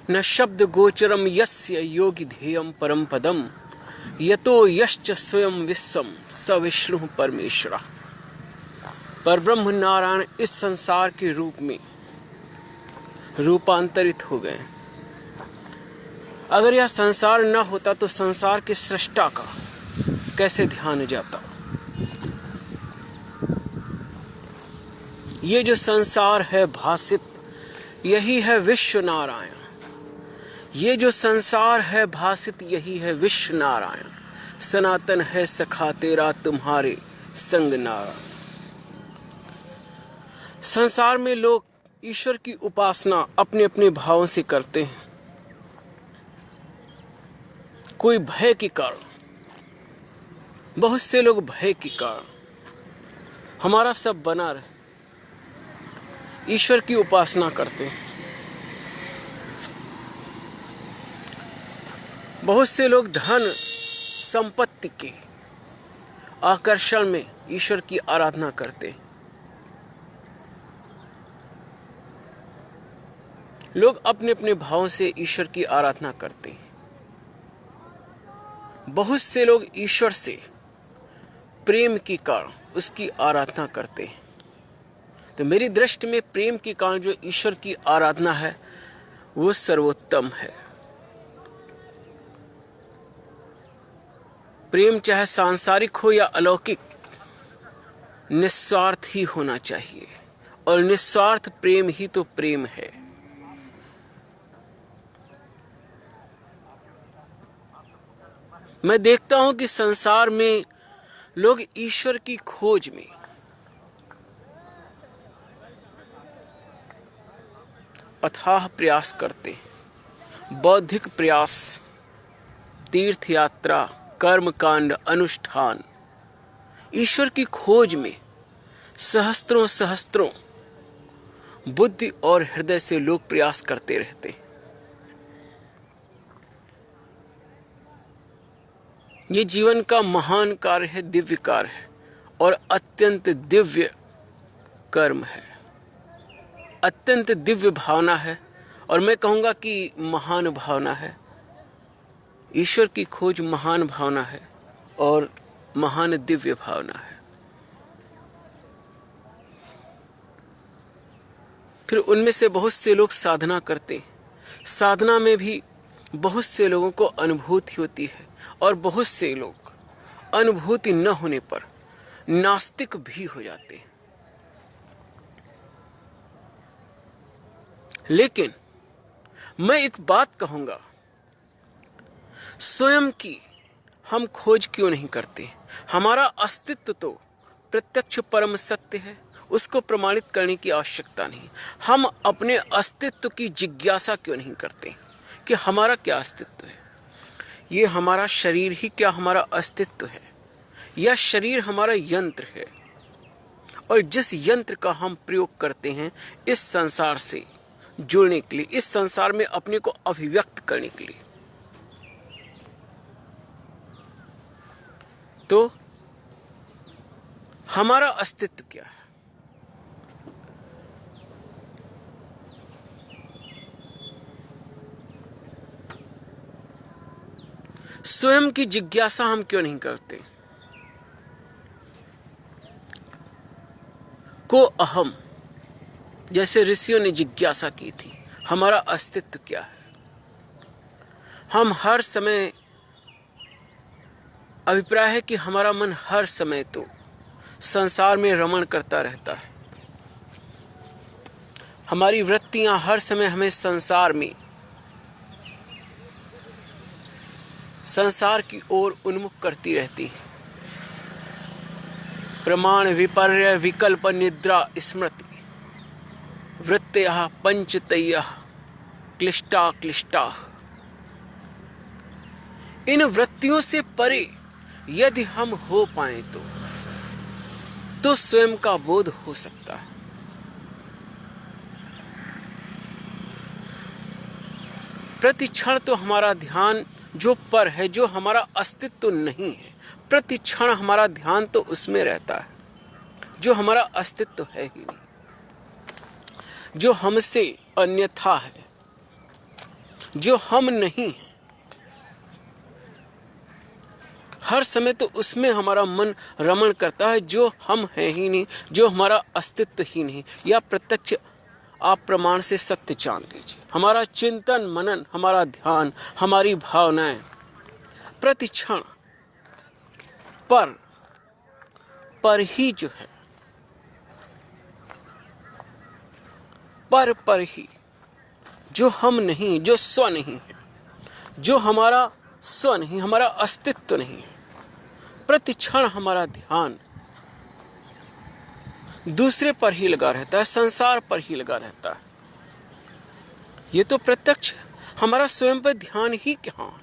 न शब्द गोचरम यस्य योगी ध्येयम परम पदम यतो यश्च स्वयं विश्वम स विष्णु परमेश्वरा। परब्रह्म नारायण इस संसार के रूप में रूपांतरित हो गए। अगर यह संसार न होता तो संसार के सृष्टा का कैसे ध्यान जाता। ये जो संसार है भासित, यही है विश्व नारायण। ये जो संसार है भासित, यही है विश्व नारायण। सनातन है सखा तेरा तुम्हारे संग नारायण। संसार में लोग ईश्वर की उपासना अपने अपने भावों से करते हैं। कोई भय के कारण, बहुत से लोग भय के कारण हमारा सब बना रहे ईश्वर की उपासना करते हैं। बहुत से लोग धन संपत्ति के आकर्षण में ईश्वर की आराधना करते हैं। लोग अपने अपने भावों से ईश्वर की आराधना करते हैं। बहुत से लोग ईश्वर से प्रेम के कारण उसकी आराधना करते हैं। तो मेरी दृष्टि में प्रेम के कारण जो ईश्वर की आराधना है वो सर्वोत्तम है। प्रेम चाहे सांसारिक हो या अलौकिक, निस्वार्थ ही होना चाहिए। और निस्वार्थ प्रेम ही तो प्रेम है। मैं देखता हूं कि संसार में लोग ईश्वर की खोज में अथाह प्रयास करते हैं। बौद्धिक प्रयास, तीर्थ यात्रा, कर्मकांड, अनुष्ठान, ईश्वर की खोज में सहस्त्रों सहस्त्रों बुद्धि और हृदय से लोग प्रयास करते रहते हैं। ये जीवन का महान कार्य है, दिव्य कार्य है और अत्यंत दिव्य कर्म है, अत्यंत दिव्य भावना है। और मैं कहूँगा कि महान भावना है। ईश्वर की खोज महान भावना है और महान दिव्य भावना है। फिर उनमें से बहुत से लोग साधना करते हैं। साधना में भी बहुत से लोगों को अनुभूति होती है और बहुत से लोग अनुभूति न होने पर नास्तिक भी हो जाते हैं। लेकिन मैं एक बात कहूंगा, स्वयं की हम खोज क्यों नहीं करते। हमारा अस्तित्व तो प्रत्यक्ष परम सत्य है, उसको प्रमाणित करने की आवश्यकता नहीं। हम अपने अस्तित्व की जिज्ञासा क्यों नहीं करते कि हमारा क्या अस्तित्व है। ये हमारा शरीर ही क्या हमारा अस्तित्व है, यह शरीर हमारा यंत्र है। और जिस यंत्र का हम प्रयोग करते हैं इस संसार से जुड़ने के लिए, इस संसार में अपने को अभिव्यक्त करने के लिए, तो हमारा अस्तित्व क्या है। स्वयं की जिज्ञासा हम क्यों नहीं करते। को अहम, जैसे ऋषियों ने जिज्ञासा की थी, हमारा अस्तित्व क्या है। हम हर समय, अभिप्राय है कि हमारा मन हर समय तो संसार में रमण करता रहता है। हमारी वृत्तियां हर समय हमें संसार में, संसार की ओर उन्मुख करती रहती है। प्रमाण विपर्य विकल्प निद्रा स्मृति वृत्तयः पंचतयः क्लिष्टा क्लिष्टा। इन वृत्तियों से परे यदि हम हो पाए तो स्वयं का बोध हो सकता है। प्रति क्षण तो हमारा ध्यान जो पर है, जो हमारा अस्तित्व नहीं है, प्रति क्षण हमारा ध्यान तो उसमें रहता है जो हमारा अस्तित्व है ही नहीं, जो हमसे अन्यथा है। जो हम नहीं हैं। हर समय तो उसमें हमारा मन रमण करता है जो हम हैं ही नहीं, जो हमारा अस्तित्व ही नहीं। या प्रत्यक्ष आप प्रमाण से सत्य जान लीजिए। हमारा चिंतन मनन, हमारा ध्यान, हमारी भावनाएं प्रतिक्षण पर ही जो है, पर ही, जो हम नहीं, जो स्व नहीं है, जो हमारा स्व नहीं, हमारा अस्तित्व नहीं है, प्रतिक्षण हमारा ध्यान दूसरे पर ही लगा रहता है, संसार पर ही लगा रहता है। ये तो प्रत्यक्ष है। हमारा स्वयं पर ध्यान ही कहाँ?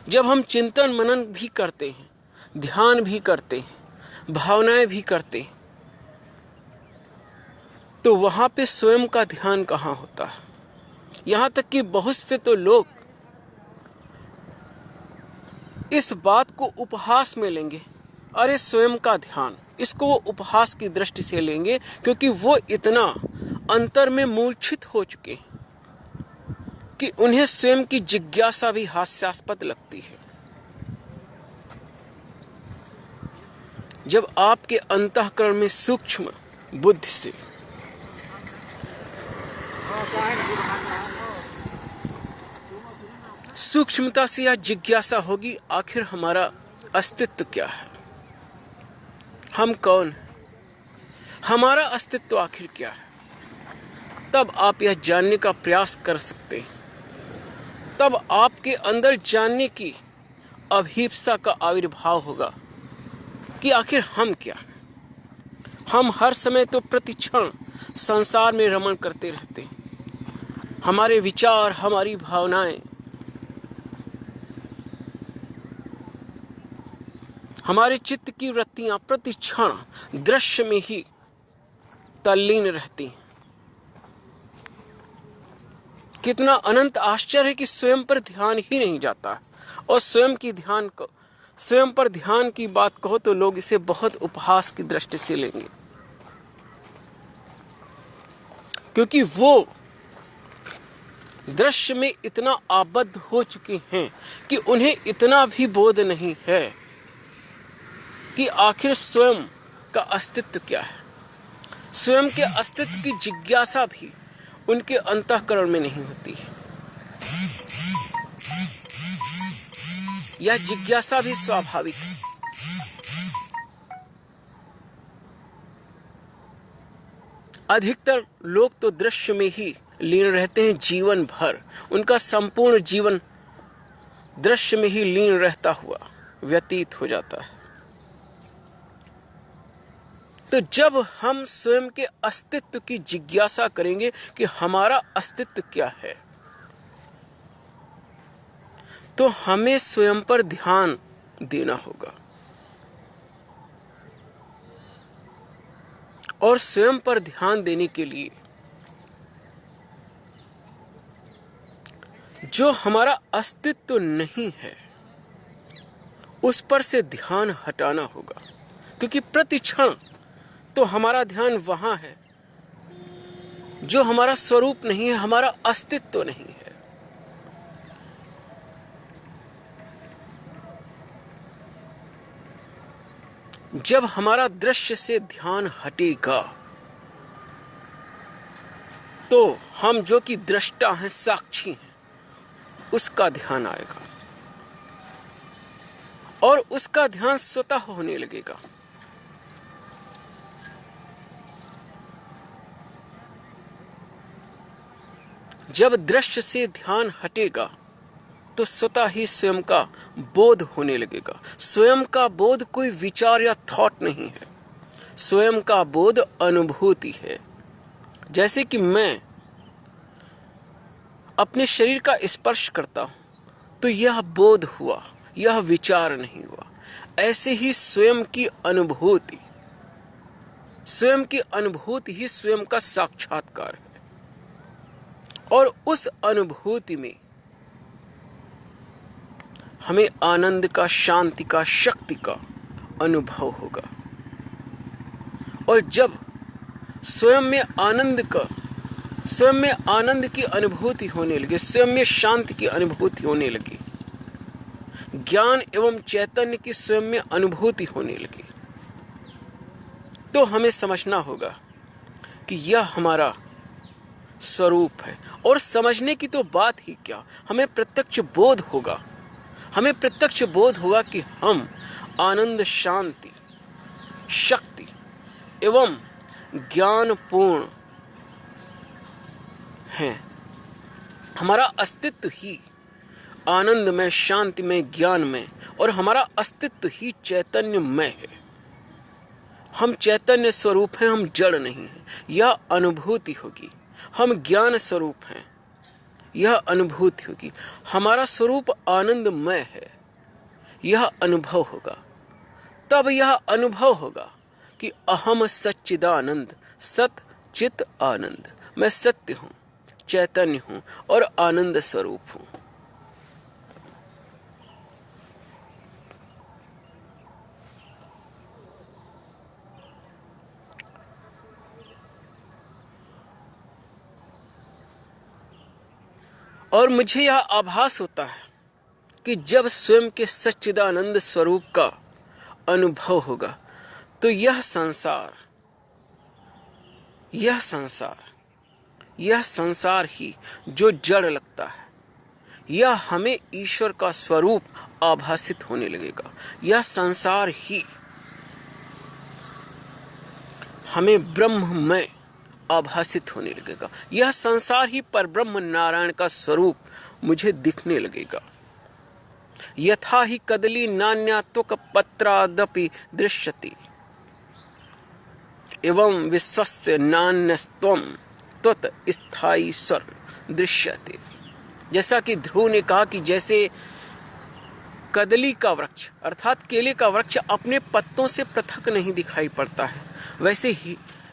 जब हम चिंतन मनन भी करते हैं, ध्यान भी करते हैं, भावनाएं भी करते हैं, तो वहां पे स्वयं का ध्यान कहाँ होता है? यहां तक कि बहुत से तो लोग इस बात को उपहास में लेंगे, अरे स्वयं का ध्यान, इसको वो उपहास की दृष्टि से लेंगे, क्योंकि वो इतना अंतर में मूर्छित हो चुके हैं कि उन्हें स्वयं की जिज्ञासा भी हास्यास्पद लगती है। जब आपके अंतःकरण में सूक्ष्म बुद्धि से सूक्ष्मता से यह जिज्ञासा होगी, आखिर हमारा अस्तित्व क्या है, हम कौन हैं, हमारा अस्तित्व आखिर क्या है, तब आप यह जानने का प्रयास कर सकते हैं। तब आपके अंदर जानने की अभिप्सा का आविर्भाव होगा कि आखिर हम क्या हैं। हम हर समय तो प्रतिक्षण संसार में रमण करते रहते हैं। हमारे विचार, हमारी भावनाएं, हमारे चित्त की वृत्तियां प्रतिक्षण दृश्य में ही तल्लीन रहती हैं। कितना अनंत आश्चर्य है कि स्वयं पर ध्यान ही नहीं जाता। और स्वयं पर ध्यान की बात कहो तो लोग इसे बहुत उपहास की दृष्टि से लेंगे, क्योंकि वो दृश्य में इतना आबद्ध हो चुके हैं कि उन्हें इतना भी बोध नहीं है कि आखिर स्वयं का अस्तित्व क्या है। स्वयं के अस्तित्व की जिज्ञासा भी उनके अंतःकरण में नहीं होती है। यह जिज्ञासा भी स्वाभाविक है। अधिकतर लोग तो दृश्य में ही लीन रहते हैं जीवन भर। उनका संपूर्ण जीवन दृश्य में ही लीन रहता हुआ व्यतीत हो जाता है। तो जब हम स्वयं के अस्तित्व की जिज्ञासा करेंगे कि हमारा अस्तित्व क्या है, तो हमें स्वयं पर ध्यान देना होगा। और स्वयं पर ध्यान देने के लिए जो हमारा अस्तित्व नहीं है उस पर से ध्यान हटाना होगा, क्योंकि प्रतिक्षण तो हमारा ध्यान वहां है जो हमारा स्वरूप नहीं है, हमारा अस्तित्व नहीं है। जब हमारा दृश्य से ध्यान हटेगा तो हम जो कि दृष्टा हैं, साक्षी हैं, उसका ध्यान आएगा और उसका ध्यान स्वतः होने लगेगा। जब दृश्य से ध्यान हटेगा तो स्वतः ही स्वयं का बोध होने लगेगा। स्वयं का बोध कोई विचार या थॉट नहीं है, स्वयं का बोध अनुभूति है। जैसे कि मैं अपने शरीर का स्पर्श करता हूं तो यह बोध हुआ, यह विचार नहीं हुआ। ऐसे ही स्वयं की अनुभूति ही स्वयं का साक्षात्कार है। और उस अनुभूति में हमें आनंद का, शांति का, शक्ति का अनुभव होगा। और जब स्वयं में आनंद का स्वयं में आनंद की अनुभूति होने लगे, स्वयं में शांति की अनुभूति होने लगी, ज्ञान एवं चैतन्य की स्वयं में अनुभूति होने लगी, तो हमें समझना होगा कि यह हमारा स्वरूप है। और समझने की तो बात ही क्या, हमें प्रत्यक्ष बोध होगा, हमें प्रत्यक्ष बोध होगा कि हम आनंद, शांति, शक्ति एवं ज्ञानपूर्ण हैं। हमारा अस्तित्व ही आनंद में, शांति में, ज्ञान में, और हमारा अस्तित्व ही चैतन्यमय है। हम चैतन्य स्वरूप हैं, हम जड़ नहीं हैं, यह अनुभूति होगी। हम ज्ञान स्वरूप हैं, यह अनुभूति होगी। हमारा स्वरूप आनंदमय है, यह अनुभव होगा। तब यह अनुभव होगा कि अहम सच्चिदानंद, सत चित आनंद, मैं सत्य हूं, चैतन्य हूं और आनंद स्वरूप हूं। और मुझे यह आभास होता है कि जब स्वयं के सच्चिदानंद स्वरूप का अनुभव होगा तो यह संसार ही जो जड़ लगता है, यह हमें ईश्वर का स्वरूप आभासित होने लगेगा। यह संसार ही हमें ब्रह्ममय आभासित होने लगेगा। यह संसार ही परब्रह्म नारायण का स्वरूप मुझे दिखने लगेगा। यथा ही कदली नान्या त्वक पत्रादपि दृश्यति एवं विश्वस्य नान्यस्त्वं त्वत् स्थायी स्वर दृश्यते। जैसा कि ध्रुव ने कहा कि जैसे कदली का वृक्ष अर्थात केले का वृक्ष अपने पत्तों से पृथक नहीं दिखाई पड़ता है,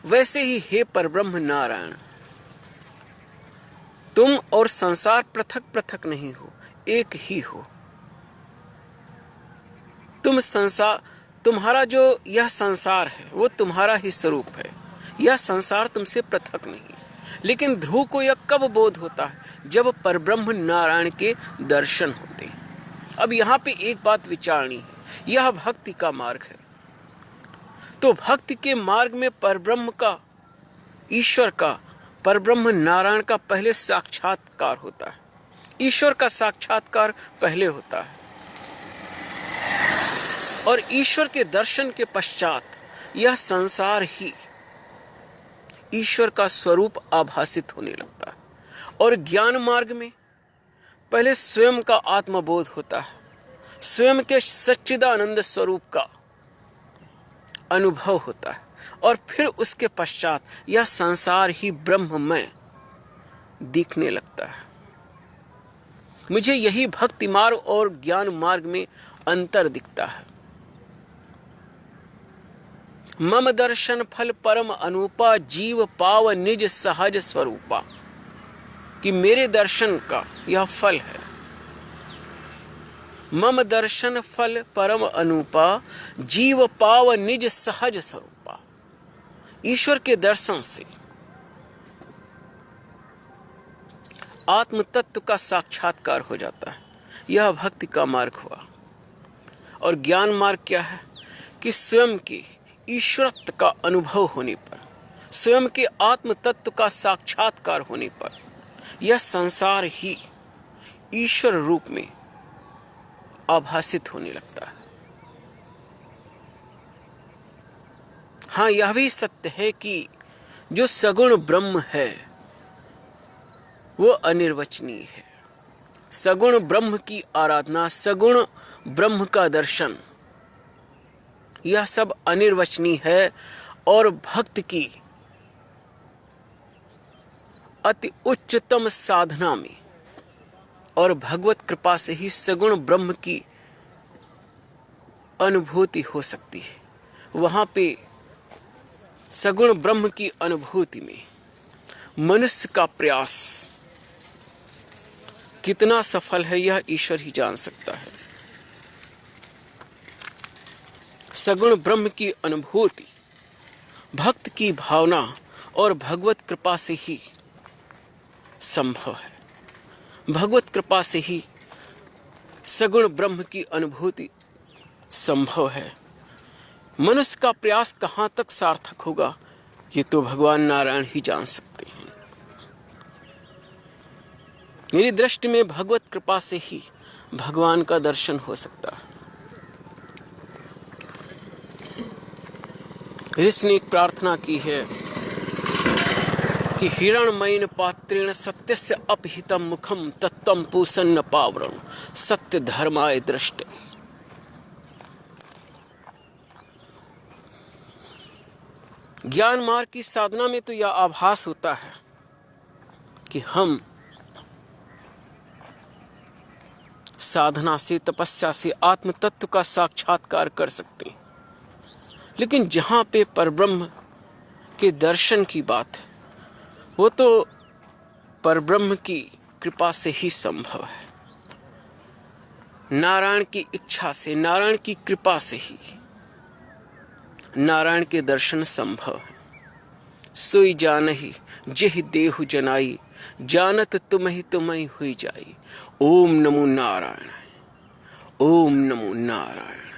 वैसे ही हे परब्रह्म नारायण, तुम और संसार पृथक पृथक नहीं हो, एक ही हो। तुम्हारा जो यह संसार है वो तुम्हारा ही स्वरूप है, यह संसार तुमसे पृथक नहीं। लेकिन ध्रुव को यह कब बोध होता है? जब परब्रह्म नारायण के दर्शन होते हैं। अब यहाँ पे एक बात विचारनी है, यह भक्ति का मार्ग है। तो भक्ति के मार्ग में परब्रह्म का, ईश्वर का, परब्रह्म नारायण का पहले साक्षात्कार होता है। ईश्वर का साक्षात्कार पहले होता है और ईश्वर के दर्शन के पश्चात यह संसार ही ईश्वर का स्वरूप आभासित होने लगता है। और ज्ञान मार्ग में पहले स्वयं का आत्मबोध होता है, स्वयं के सच्चिदानंद स्वरूप का अनुभव होता है और फिर उसके पश्चात यह संसार ही ब्रह्ममय दिखने लगता है। मुझे यही भक्ति मार्ग और ज्ञान मार्ग में अंतर दिखता है। मम दर्शन फल परम अनुपा, जीव पाव निज सहज स्वरूपा, कि मेरे दर्शन का यह फल है। मम दर्शन फल परम अनुपा, जीव पाव निज सहज स्वरूपा। ईश्वर के दर्शन से आत्म तत्व का साक्षात्कार हो जाता है। यह भक्ति का मार्ग हुआ। और ज्ञान मार्ग क्या है? कि स्वयं के ईश्वरत्व का अनुभव होने पर, स्वयं के आत्म तत्व का साक्षात्कार होने पर यह संसार ही ईश्वर रूप में आभासित होने लगता है। हाँ, यह भी सत्य है कि जो सगुण ब्रह्म है वो अनिर्वचनीय है। सगुण ब्रह्म की आराधना, सगुण ब्रह्म का दर्शन, यह सब अनिर्वचनीय है। और भक्त की अति उच्चतम साधना में और भगवत कृपा से ही सगुण ब्रह्म की अनुभूति हो सकती है। वहां पे सगुण ब्रह्म की अनुभूति में मनुष्य का प्रयास कितना सफल है यह ईश्वर ही जान सकता है। सगुण ब्रह्म की अनुभूति, भक्त की भावना और भगवत कृपा से ही संभव है। भगवत कृपा से ही सगुण ब्रह्म की अनुभूति संभव है। मनुष्य का प्रयास कहाँ तक सार्थक होगा, ये तो भगवान नारायण ही जान सकते हैं। मेरी दृष्टि में भगवत कृपा से ही भगवान का दर्शन हो सकता है। ऋषि ने एक प्रार्थना की है कि हिरणमयीन पात्रेण सत्यस्य अपहितम मुखम तत्त्वं पूषन्न पावरं सत्य धर्माय दृष्टे। ज्ञान मार्ग की साधना में तो यह आभास होता है कि हम साधना से, तपस्या से आत्म तत्व का साक्षात्कार कर सकते हैं, लेकिन जहां पे परब्रह्म के दर्शन की बात है, वो तो परब्रह्म की कृपा से ही संभव है। नारायण की इच्छा से, नारायण की कृपा से ही नारायण के दर्शन संभव है। सोई जानहि जेहि देहु जनाई, जानत तुम्हि हुई जाई। ओम नमो नारायण, ओम नमो नारायण।